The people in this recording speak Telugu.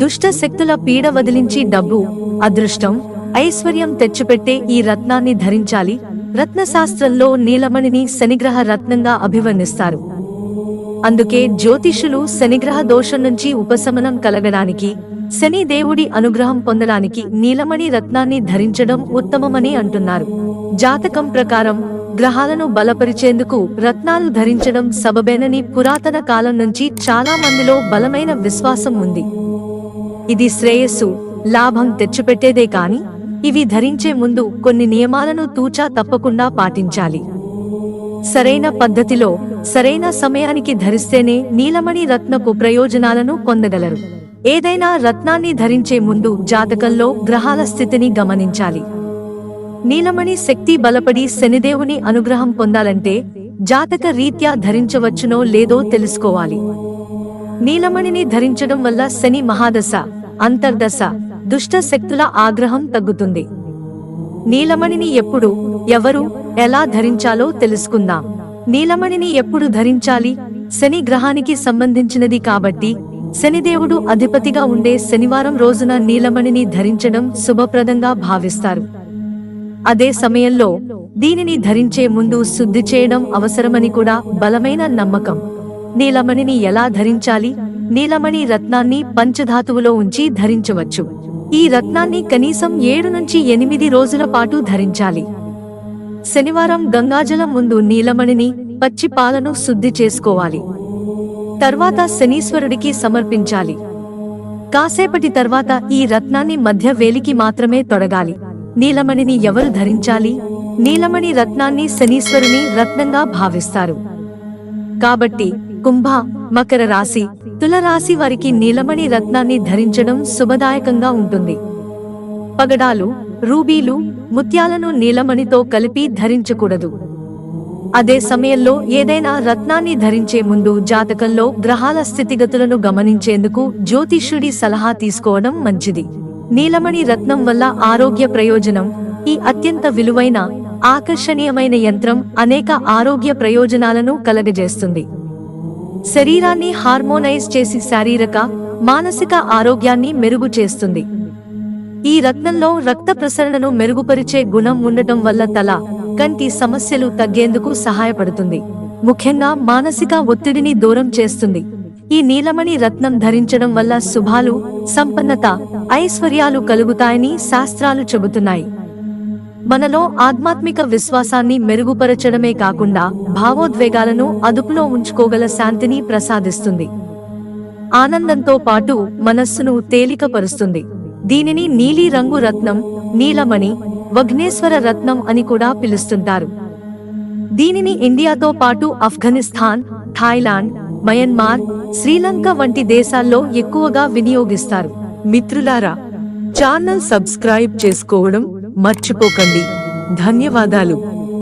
దుష్ట శక్తుల పీడ వదిలించి డబ్బు, అదృష్టం, ఐశ్వర్యం తెచ్చిపెట్టే ఈ రత్నాన్ని ధరించాలి. రత్నశాస్త్రంలో నీలమణిని శనిగ్రహ రత్నంగా అభివర్ణిస్తారు. అందుకే జ్యోతిషులు శనిగ్రహ దోషం నుంచి ఉపశమనం కలగడానికి, శని దేవుడి అనుగ్రహం పొందడానికి నీలమణి రత్నాన్ని ధరించడం ఉత్తమమని అంటున్నారు. జాతకం ప్రకారం గ్రహాలను బలపరిచేందుకు రత్నాలు ధరించడం సబబేనని పురాతన కాలం నుంచి చాలా మందిలో బలమైన విశ్వాసం ఉంది. ఇది శ్రేయస్సు, లాభం తెచ్చిపెట్టేదే కాని ఇవి ధరించే ముందు కొన్ని నియమాలను తూచా తప్పకుండా పాటించాలి. సరైన పద్ధతిలో సరైన సమయానికి ధరిస్తేనే నీలమణి రత్నపు ప్రయోజనాలను పొందగలరు. ఏదైనా రత్నాన్ని ధరించే ముందు జాతకంలో గ్రహాల స్థితిని గమనించాలి. నీలమణి శక్తి బలపడి శనిదేవుని అనుగ్రహం పొందాలంటే జాతక రీత్యా ధరించవచ్చునో లేదో తెలుసుకోవాలి. నీలమణిని ధరించడం వల్ల శని మహాదశ, అంతర్దశ, దుష్ట శక్తుల ఆగ్రహం తగ్గుతుంది. నీలమణిని ఎప్పుడు, ఎవరు, ఎలా ధరించాలో తెలుసుకుందాం. నీలమణిని ఎప్పుడు ధరించాలి? శని గ్రహానికి సంబంధించినది కాబట్టి శనిదేవుడు అధిపతిగా ఉండే శనివారం రోజున నీలమణిని ధరించడం శుభప్రదంగా భావిస్తారు. అదే సమయంలో దీనిని ధరించే ముందు శుద్ధి చేయడం అవసరమని కూడా బలమైన నమ్మకం. నీలమణిని ఎలా ధరించాలి? నీలమణి రత్నాన్ని పంచధాతువులో ఉంచి ధరించవచ్చు. ఈ రత్నాన్ని కనీసం 7 నుంచి 8 రోజుల పాటు ధరించాలి. శనివారం గంగాజలం ముందు నీలమణిని, పచ్చి పాలను శుద్ధి చేసుకోవాలి. తర్వాత శనీశ్వరుడికి సమర్పించాలి. కాసేపటి తర్వాత ఈ రత్నాన్ని మధ్య వేలికి మాత్రమే తొడగాలి. నీలమణిని ఎవరు ధరించాలి? నీలమణి రత్నాన్ని శనీశ్వరుని రత్నంగా భావిస్తారు. కాబట్టి కుంభ, మకర రాశి, తులరాశి వారికి నీలమణి రత్నాన్ని ధరించడం శుభదాయకంగా ఉంటుంది. పగడాలు, రూబీలు, ముత్యాలను నీలమణితో కలిపి ధరించకూడదు. అదే సమయంలో ఏదైనా రత్నాన్ని ధరించే ముందు జాతకంలో గ్రహాల స్థితిగతులను గమనించేందుకు జ్యోతిష్యుడి సలహా తీసుకోవడం మంచిది. నీలమణి రత్నం వల్ల ఆరోగ్య ప్రయోజనం. ఈ అత్యంత విలువైన, ఆకర్షణీయమైన యంత్రం అనేక ఆరోగ్య ప్రయోజనాలను కలగజేస్తుంది. శరీరాన్ని హార్మోనైజ్ చేసి శారీరక, మానసిక ఆరోగ్యాన్ని మెరుగు చేస్తుంది. ఈ రత్నంలో రక్త ప్రసరణను మెరుగుపరిచే గుణం ఉండటం వల్ల తల, కంటి సమస్యలు తగ్గేందుకు సహాయపడుతుంది. ముఖ్యంగా మానసిక ఒత్తిడిని దూరం చేస్తుంది. ఈ నీలమణి రత్నం ధరించడం వల్ల శుభాలు, సంపన్నత, ఐశ్వర్యాలు కలుగుతాయని శాస్త్రాలు చెబుతున్నాయి. మనలో ఆధ్యాత్మిక విశ్వాసాన్ని మెరుగుపరచడమే కాకుండా భావోద్వేగాలను అదుపులో ఉంచుకోగల శాంతిని ప్రసాదిస్తుంది. ఆనందంతో పాటు మనస్సును తేలికపరుస్తుంది. దీనిని నీలి రంగు రత్నం, నీలమణి, వగ్నేశ్వర రత్నం అని కూడా పిలుస్తుంటారు. దీనిని ఇండియాతో పాటు ఆఫ్ఘనిస్తాన్, థాయిలాండ్, మయన్మార్, శ్రీలంక వంటి దేశాల్లో ఎక్కువగా వినియోగిస్తారు. మిత్రులారా, ఛానల్ సబ్స్క్రైబ్ చేసుకోవడం మర్చిపోకండి. ధన్యవాదాలు.